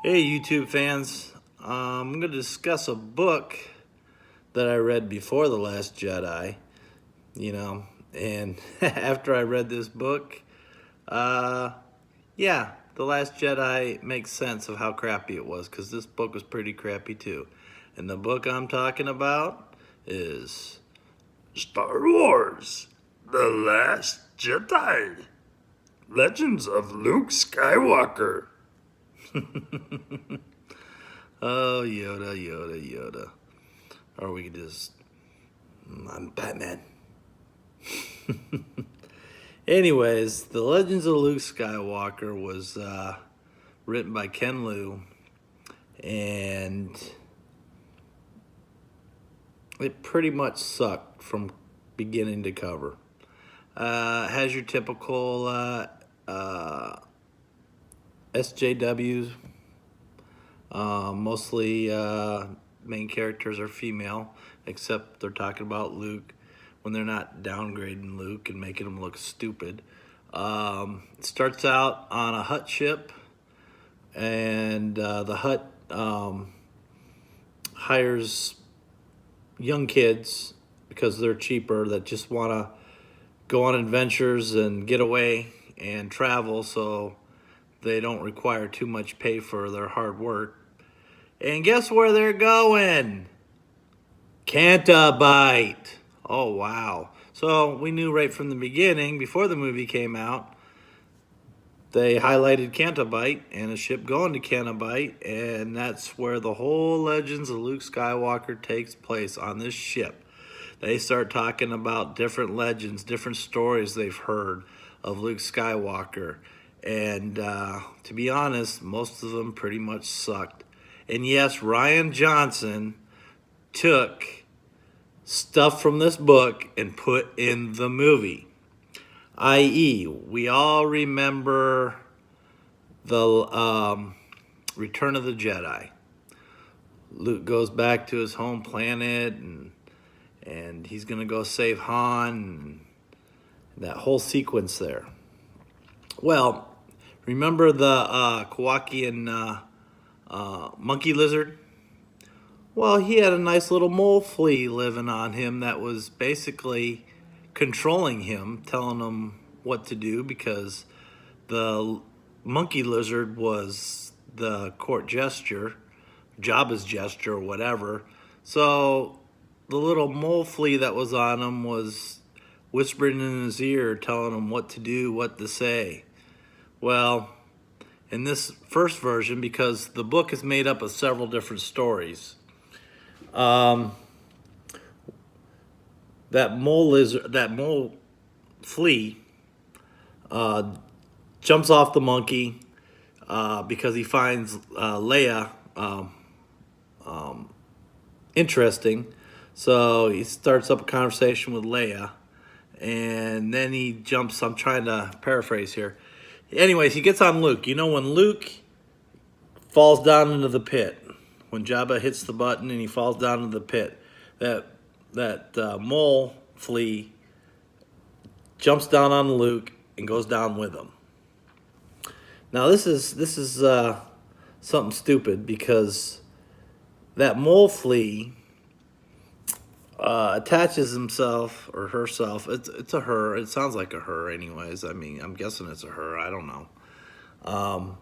Hey YouTube fans, I'm going to discuss a book that I read before The Last Jedi, and after I read this book, yeah, The Last Jedi makes sense of how crappy it was, because this book was pretty crappy too. And the book I'm talking about is Star Wars, The Last Jedi, Legends of Luke Skywalker. Oh, Yoda, Yoda, Yoda. Or we could just, I'm Batman. Anyways, The Legends of Luke Skywalker was written by Ken Liu, and it pretty much sucked from beginning to cover. Has your typical SJWs. Mostly main characters are female, except they're talking about Luke when they're not downgrading Luke and making him look stupid. It starts out on a Hutt ship, and the Hutt hires young kids because they're cheaper that just want to go on adventures and get away and travel, so they don't require too much pay for their hard work. And guess where they're going? Cantabite. Oh, wow. So we knew right from the beginning, before the movie came out, they highlighted Cantabite and a ship going to Cantabite, and that's where the whole Legends of Luke Skywalker takes place, on this ship. They start talking about different legends, different stories they've heard of Luke Skywalker. And to be honest, most of them pretty much sucked. And yes, Rian Johnson took stuff from this book and put in the movie. I.e., we all remember the Return of the Jedi. Luke goes back to his home planet, and he's going to go save Han, and that whole sequence there. Well, remember the Kowakian monkey lizard? Well, he had a nice little mole flea living on him that was basically controlling him, telling him what to do, because the monkey lizard was the court gesture, Jabba's gesture, or whatever. So the little mole flea that was on him was whispering in his ear, telling him what to do, what to say. Well, in this first version, because the book is made up of several different stories, that mole flea jumps off the monkey because he finds Leia interesting. So he starts up a conversation with Leia, and then he jumps, I'm trying to paraphrase here. Anyways, he gets on Luke. You know, when Luke falls down into the pit, when Jabba hits the button and he falls down into the pit, that mole flea jumps down on Luke and goes down with him. Now this is something stupid, because that mole flea attaches himself or herself. It's a her. It sounds like a her, anyways. I mean, I'm guessing it's a her. I don't know.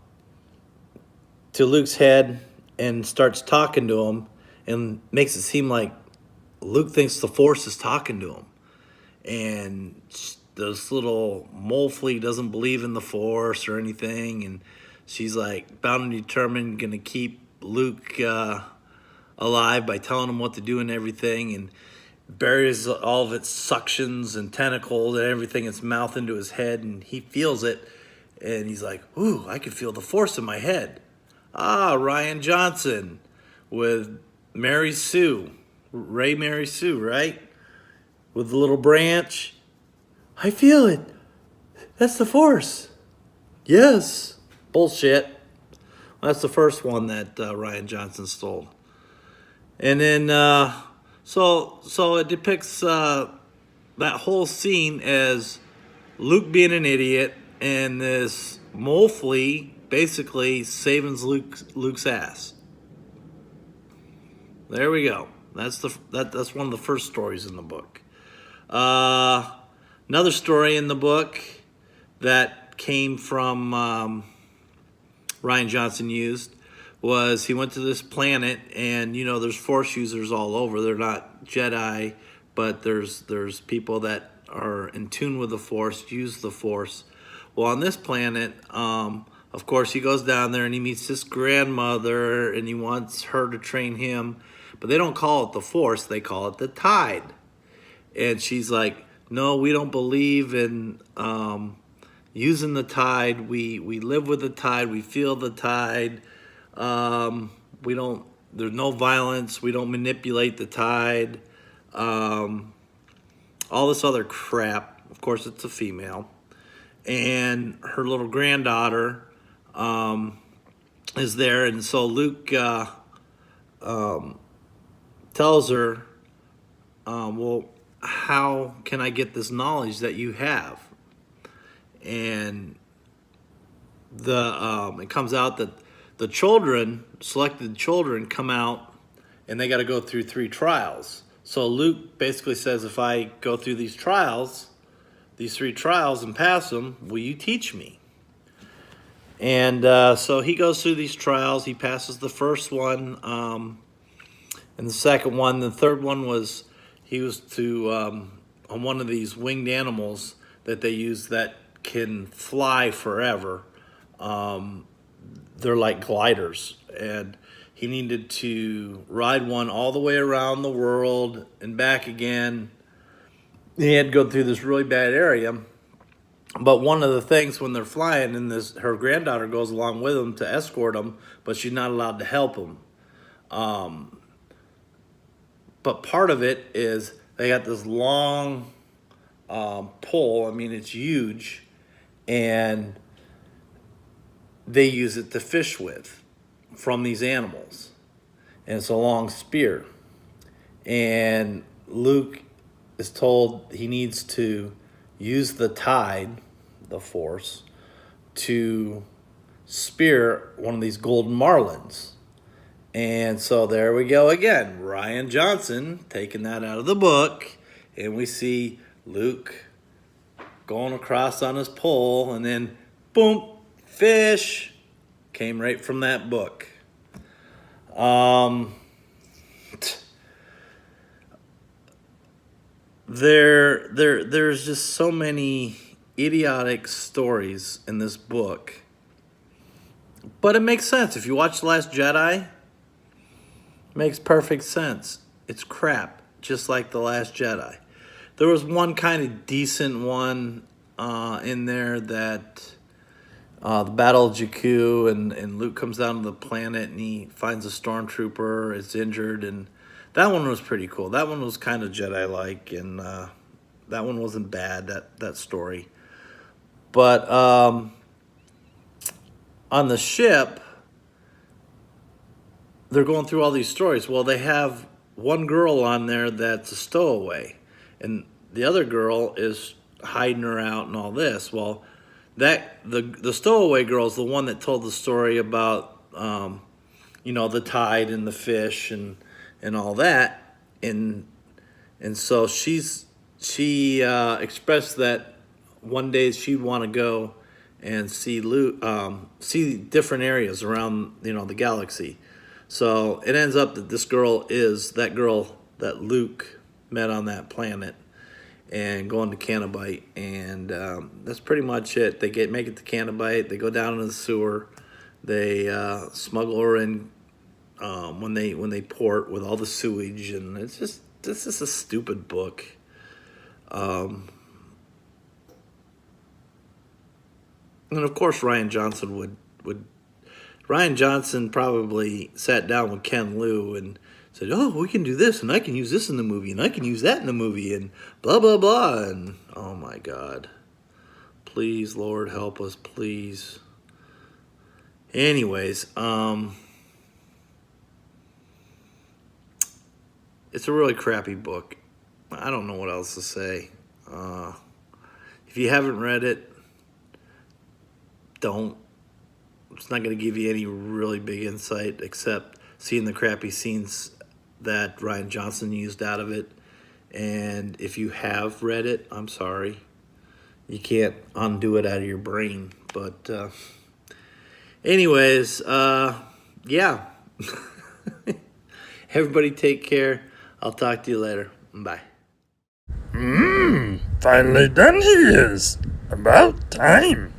To Luke's head, and starts talking to him, and makes it seem like Luke thinks the Force is talking to him. And this little mole flea doesn't believe in the Force or anything, and she's like bound and determined gonna keep Luke alive by telling him what to do and everything, and buries all of its suctions and tentacles and everything, its mouth, into his head, and he feels it, and he's like, ooh, I can feel the Force in my head. Ah, Rian Johnson with Mary Sue, Ray Mary Sue, right? With the little branch. I feel it. That's the Force. Yes. Bullshit. That's the first one that Rian Johnson stole. And then, so it depicts that whole scene as Luke being an idiot, and this mole flea basically saving Luke's ass. There we go. That's one of the first stories in the book. Another story in the book that came from Ryan Johnson used was he went to this planet, and there's Force users all over. They're not Jedi, but there's people that are in tune with the Force, use the Force. Well, on this planet, of course, he goes down there and he meets this grandmother, and he wants her to train him, but they don't call it the Force, they call it the Tide. And she's like, no, we don't believe in using the Tide. We live with the Tide. We feel the Tide. We don't. There's no violence. We don't manipulate the Tide. All this other crap. Of course, it's a female, and her little granddaughter is there, and so Luke tells her, well, how can I get this knowledge that you have? And it comes out that the selected children come out, and they got to go through 3 trials. So Luke basically says, if I go through these 3 trials and pass them, will you teach me? And so he goes through these trials. He passes the first one, and the second one. The third one was he was on one of these winged animals that they use that can fly forever. They're like gliders, and he needed to ride one all the way around the world and back again. He had to go through this really bad area. But one of the things when they're flying, and her granddaughter goes along with him to escort him, but she's not allowed to help him. But part of it is they got this long pole. I mean, it's huge, and they use it to fish with from these animals. And it's a long spear. And Luke is told he needs to use the Tide, the Force, to spear one of these golden marlins. And so there we go again. Ryan Johnson taking that out of the book. And we see Luke going across on his pole, and then boom, fish. Came right from that book. There's just so many idiotic stories in this book. But it makes sense. If you watch The Last Jedi, it makes perfect sense. It's crap, just like The Last Jedi. There was one kind of decent one in there that the Battle of Jakku, and Luke comes down to the planet and he finds a stormtrooper, is injured, and that one was pretty cool. That one was kind of Jedi-like, and that one wasn't bad, that story. But on the ship, they're going through all these stories. Well, they have one girl on there that's a stowaway, and the other girl is hiding her out and all this. Well, the stowaway girl is the one that told the story about the tide and the fish and all that, and so she expressed that one day she'd want to go and see different areas around the galaxy. So it ends up that this girl is that girl that Luke met on that planet, and going to Canobite, and that's pretty much it. They make it to Canobite. They go down into the sewer. They smuggle her in when they port with all the sewage, and this is a stupid book. And of course, Ryan Johnson Ryan Johnson probably sat down with Ken Liu and said, "Oh, we can do this, and I can use this in the movie, and I can use that in the movie, and blah, blah, blah." And oh my God. Please, Lord, help us, please. Anyways, it's a really crappy book. I don't know what else to say. If you haven't read it, don't It's not going to give you any really big insight except seeing the crappy scenes that Ryan Johnson used out of it. And if you have read it, I'm sorry. You can't undo it out of your brain. But anyways, yeah. Everybody take care. I'll talk to you later. Bye. Finally done he is. About time.